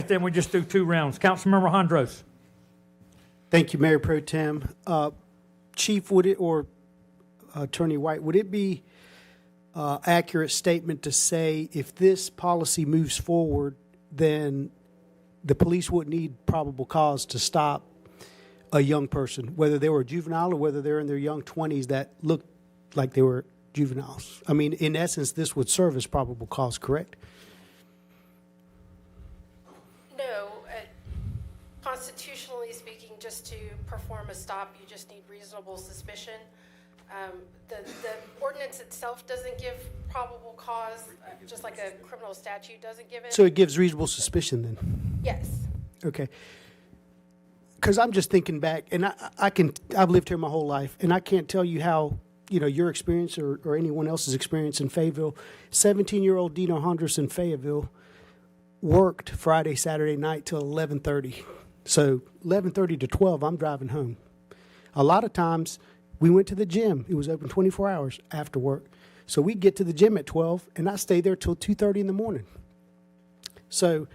then we just do 2 rounds. Councilmember Hondros. Thank you, Mayor Pro Tem. Chief, would it, or Attorney White, would it be accurate statement to say if this policy moves forward, then the police wouldn't need probable cause to stop a young person, whether they were a juvenile or whether they're in their young 20s that looked like they were juveniles? I mean, in essence, this would serve as probable cause, correct? No. Constitutionally speaking, just to perform a stop, you just need reasonable suspicion. The ordinance itself doesn't give probable cause, just like a criminal statute doesn't give it. So it gives reasonable suspicion then? Yes. Okay. Because I'm just thinking back, and I've lived here my whole life, and I can't tell you how, your experience or anyone else's experience in Fayetteville. 17-year-old Dino Hondros in Fayetteville worked Friday, Saturday night till 11:30. So 11:30 to 12, I'm driving home. A lot of times, we went to the gym. It was open 24 hours after work. So we get to the gym at 12, and I stay there till 2:30 in the morning. So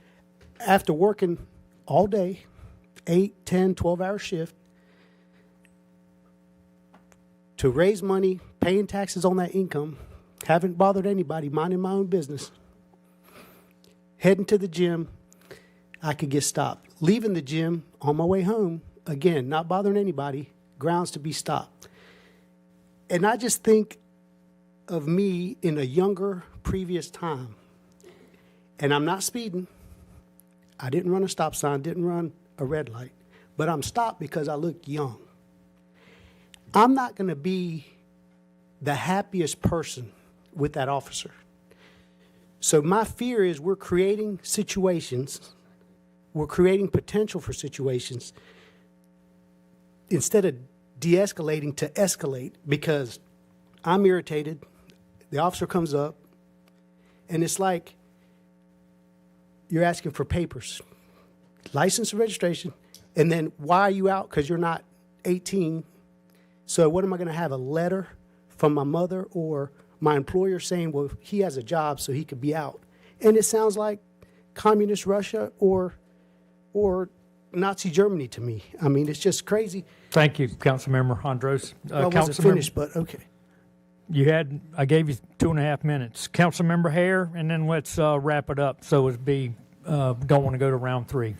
after working all day, 8, 10, 12-hour shift, to raise money, paying taxes on that income, haven't bothered anybody, minding my own business, heading to the gym, I could get stopped. Leaving the gym on my way home, again, not bothering anybody, grounds to be stopped. And I just think of me in a younger, previous time. And I'm not speeding. I didn't run a stop sign, didn't run a red light, but I'm stopped because I look young. I'm not going to be the happiest person with that officer. So my fear is we're creating situations, we're creating potential for situations instead of de-escalating to escalate, because I'm irritated, the officer comes up, and it's like you're asking for papers, license and registration, and then why are you out? Because you're not 18. So what am I going to have, a letter from my mother or my employer saying, well, he has a job so he could be out? And it sounds like communist Russia or Nazi Germany to me. I mean, it's just crazy. Thank you, Councilmember Hondros. I wasn't finished, but okay. I gave you 2.5 minutes. Councilmember Hare, and then let's wrap it up. So don't want to go to round 3.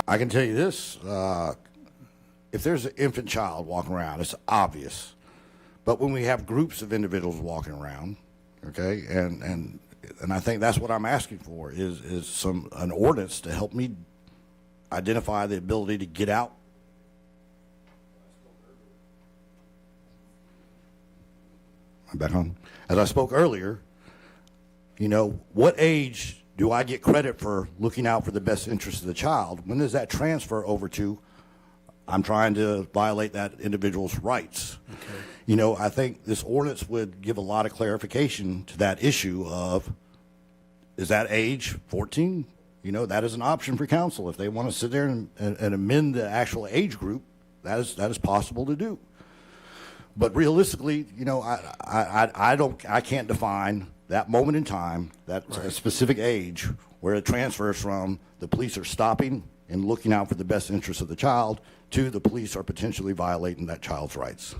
I can tell you this, if there's an infant child walking around, it's obvious. But when we have groups of individuals walking around, okay, and I think that's what I'm asking for is an ordinance to help me identify the ability to get out. I'm back on. As I spoke earlier, what age do I get credit for looking out for the best interest of the child? When does that transfer over to I'm trying to violate that individual's rights? Okay. I think this ordinance would give a lot of clarification to that issue of, is that age 14? That is an option for council. If they want to sit there and amend the actual age group, that is possible to do. But realistically, I can't define that moment in time, that specific age where it transfers from the police are stopping and looking out for the best interest of the child to the police are potentially violating that child's rights.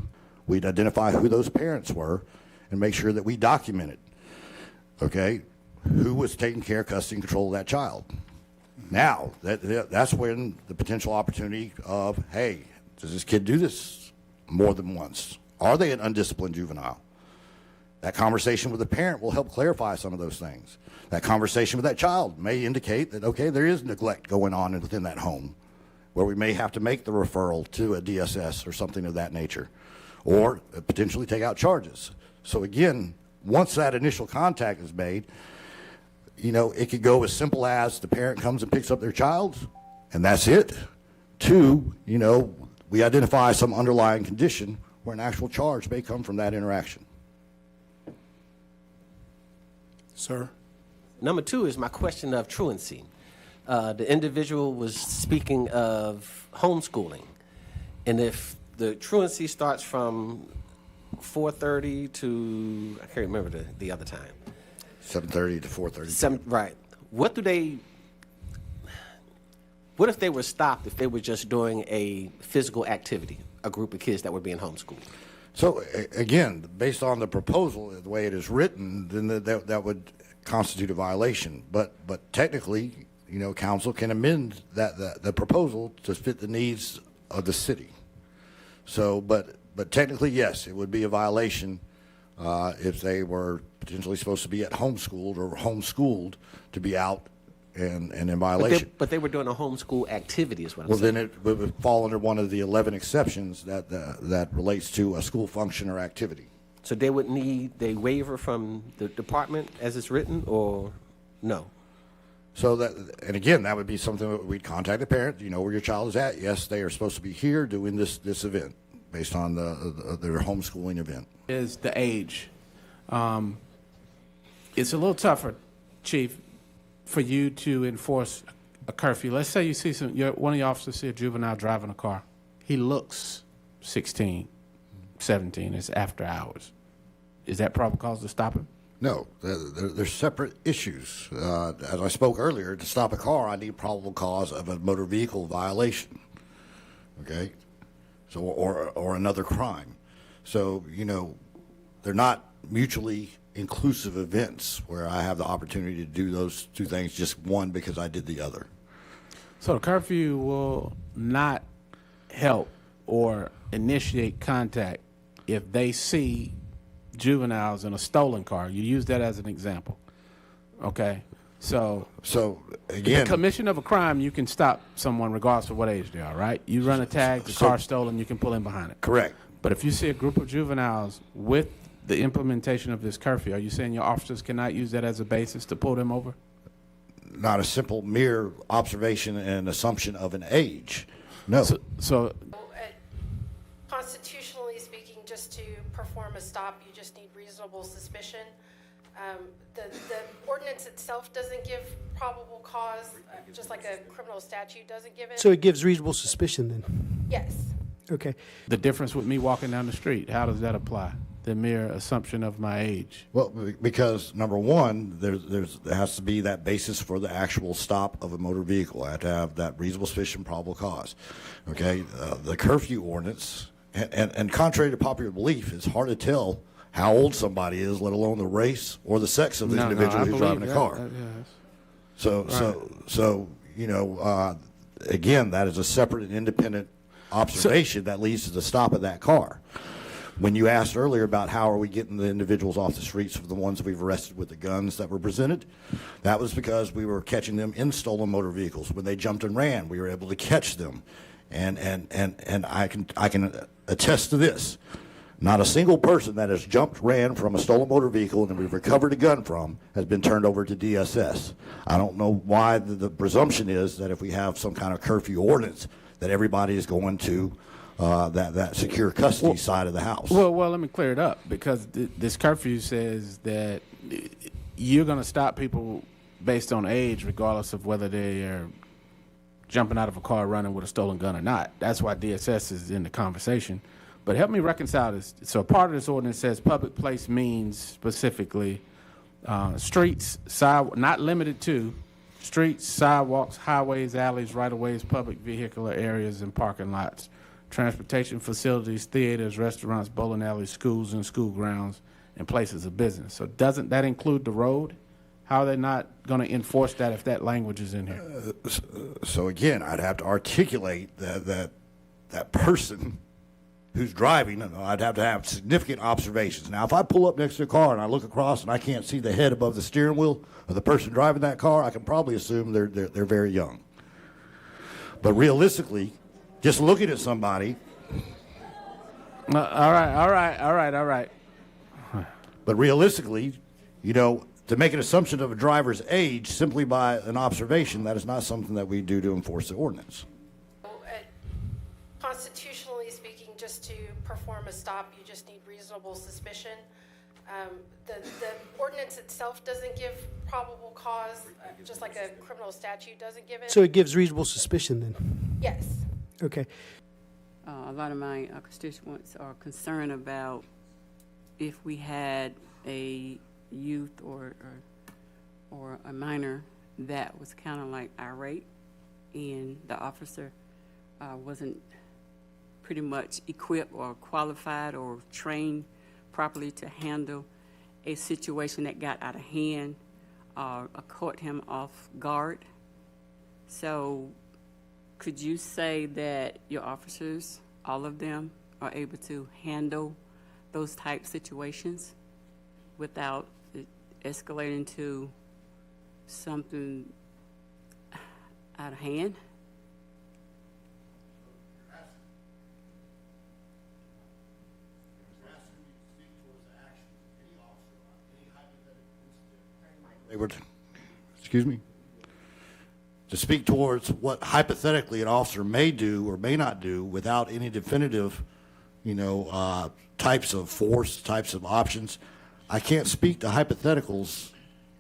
We'd identify who those parents were and make sure that we document it. Okay? Who was taking care, custody, and control of that child. Now, that's when the potential opportunity of, hey, does this kid do this more than once? Are they an undisciplined juvenile? That conversation with the parent will help clarify some of those things. That conversation with that child may indicate that, okay, there is neglect going on within that home, where we may have to make the referral to a DSS or something of that nature, or potentially take out charges. So again, once that initial contact is made, it could go as simple as the parent comes and picks up their child, and that's it. To, we identify some underlying condition where an actual charge may come from that interaction. Sir? Number 2 is my question of truancy. The individual was speaking of homeschooling. And if the truancy starts from 4:30 to, I can't remember the other time. 7:30 to 4:30. Right. What do they, What if they were stopped if they were just doing a physical activity, a group of kids that were being homeschooled? So again, based on the proposal, the way it is written, then that would constitute a violation. But technically, council can amend the proposal to fit the needs of the city. So, but technically, yes, it would be a violation if they were potentially supposed to be at homeschooled or homeschooled to be out and in violation. But they were doing a homeschool activity, is what I'm Well, saying. then it would fall under one of the 11 exceptions that relates to a school function or activity. So they would need a waiver from the department as it's written, or no? So and again, that would be something that we'd contact the parent. You know where your child is at. Yes, they are supposed to be here doing this event based on their homeschooling event. Is the age. It's a little tougher, Chief, for you to enforce a curfew. Let's say you see one of your officers see a juvenile driving a car. He looks 16, 17. It's after hours. Is that probable cause to stop him? No, they're separate issues. As I spoke earlier, to stop a car, I need probable cause of a motor vehicle violation. Okay, so or another crime. So they're not mutually inclusive events where I have the opportunity to do those two things, just one because I did the other. So the curfew will not help or initiate contact if they see juveniles in a stolen car. You use that as an example. Okay? So again, the commission of a crime, you can stop someone regardless of what age they are, right? You run a tag, the car's stolen, you can pull in behind it. correct. But if you see a group of juveniles with the implementation of this curfew, are you saying your officers cannot use that as a basis to pull them over? Not a simple mere observation and assumption of an age. No. So Constitutionally speaking, just to perform a stop, you just need reasonable suspicion. The ordinance itself doesn't give probable cause, just like a criminal statute doesn't give it. So it gives reasonable suspicion then? Yes. Okay. the difference with me walking down the street, how does that apply? The mere assumption of my age. Well, because number one, there has to be that basis for the actual stop of a motor vehicle. I have to have that reasonable suspicion, probable cause. Okay, the curfew ordinance, and contrary to popular belief, it's hard to tell how old somebody is, let alone the race or the sex of the individual who's driving the car. So again, that is a separate and independent observation that leads to the stop of that car. When you asked earlier about how are we getting the individuals off the streets for the ones we've arrested with the guns that were presented, that was because we were catching them in stolen motor vehicles. When they jumped and ran, we were able to catch them. And I can attest to this. Not a single person that has jumped, ran from a stolen motor vehicle and we've recovered a gun from has been turned over to DSS. I don't know why the presumption is that if we have some kind of curfew ordinance that everybody is going to that secure custody side of the house. Well, let me clear it up, because this curfew says that you're going to stop people based on age, regardless of whether they are jumping out of a car running with a stolen gun or not. That's why DSS is in the conversation. But help me reconcile this. So part of this ordinance says public place means specifically streets, not limited to streets, sidewalks, highways, alleys, right-of-ways, public vehicular areas, and parking lots. Transportation facilities, theaters, restaurants, bowling alleys, schools and school grounds, and places of business. So doesn't that include the road? How are they not going to enforce that if that language is in here? So again, I'd have to articulate that person who's driving, and I'd have to have significant observations. Now, if I pull up next to a car and I look across and I can't see the head above the steering wheel of the person driving that car, I can probably assume they're very young. But realistically, just looking at somebody. All right. But realistically, to make an assumption of a driver's age simply by an observation, that is not something that we do to enforce the ordinance. Constitutionally speaking, just to perform a stop, you just need reasonable suspicion. The ordinance itself doesn't give probable cause, just like a criminal statute doesn't give it. So it gives reasonable suspicion then? Yes. Okay. A lot of my constituents are concerned about if we had a youth or a minor that was kind of like irate and the officer wasn't pretty much equipped or qualified or trained properly to handle a situation that got out of hand or caught him off guard. So could you say that your officers, all of them, are able to handle those type situations without it escalating to something out of hand? They were, excuse me, to speak towards what hypothetically an officer may do or may not do without any definitive, types of force, types of options. I can't speak to hypotheticals.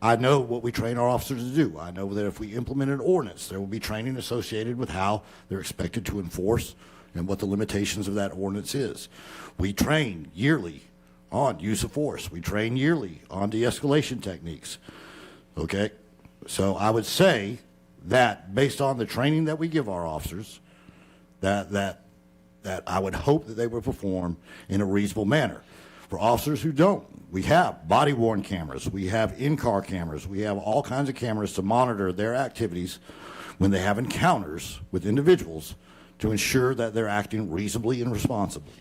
I know what we train our officers to do. I know that if we implement an ordinance, there will be training associated with how they're expected to enforce and what the limitations of that ordinance is. We train yearly on use of force. We train yearly on de-escalation techniques. Okay? So I would say that based on the training that we give our officers, that I would hope that they would perform in a reasonable manner. For officers who don't, we have body-worn cameras, we have in-car cameras, we have all kinds of cameras to monitor their activities when they have encounters with individuals to ensure that they're acting reasonably and responsibly.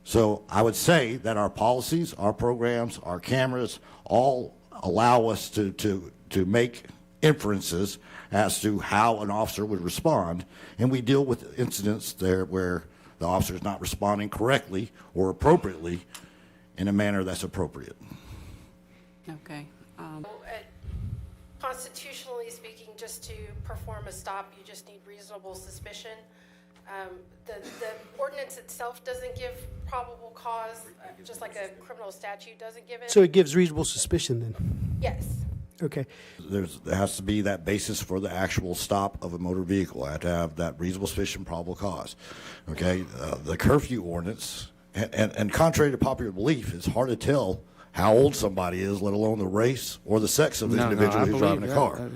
So I would say that our policies, our programs, our cameras all allow us to make inferences as to how an officer would respond, and we deal with incidents there where the officer is not responding correctly or appropriately in a manner that's appropriate. Okay. Constitutionally speaking, just to perform a stop, you just need reasonable suspicion. The ordinance itself doesn't give probable cause, just like a criminal statute doesn't give it. So it gives reasonable suspicion then? Yes. Okay. There has to be that basis for the actual stop of a motor vehicle. I have to have that reasonable suspicion, probable cause. Okay, the curfew ordinance, and contrary to popular belief, it's hard to tell how old somebody is, let alone the race or the sex of the individual who's driving a car.